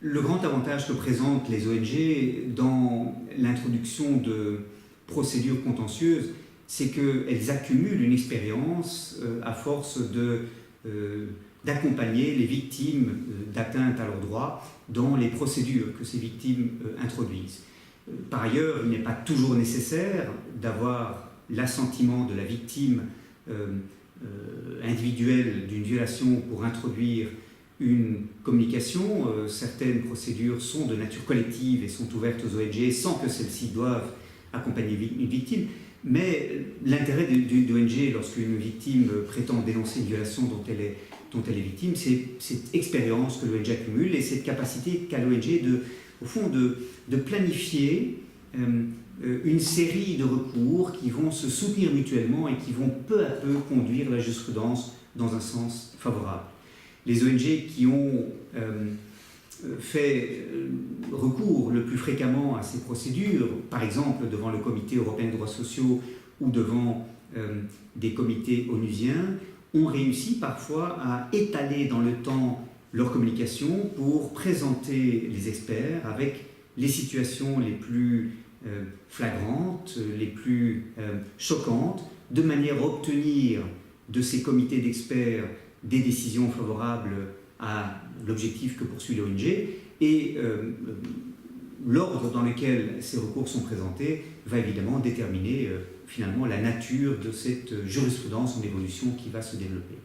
Le grand avantage que présentent les ONG dans l'introduction de procédures contentieuses, c'est qu'elles accumulent une expérience à force d'accompagner les victimes d'atteinte à leurs droits dans les procédures que ces victimes introduisent. Par ailleurs, il n'est pas toujours nécessaire d'avoir l'assentiment de la victime individuelle d'une violation pour introduire une communication. Certaines procédures sont de nature collective et sont ouvertes aux ONG sans que celles-ci doivent accompagner une victime. Mais l'intérêt d'ONG, lorsqu'une victime prétend dénoncer une violation dont elle est victime, c'est cette expérience que l'ONG accumule et cette capacité qu'a l'ONG au fond de planifier une série de recours qui vont se soutenir mutuellement et qui vont peu à peu conduire la jurisprudence dans un sens favorable. Les ONG qui ont fait recours le plus fréquemment à ces procédures, par exemple devant le Comité européen des droits sociaux ou devant des comités onusiens, ont réussi parfois à étaler dans le temps leur communication pour présenter les experts avec les situations les plus flagrantes, les plus choquantes, de manière à obtenir de ces comités d'experts des décisions favorables à l'objectif que poursuit l'ONG, et l'ordre dans lequel ces recours sont présentés va évidemment déterminer finalement la nature de cette jurisprudence en évolution qui va se développer.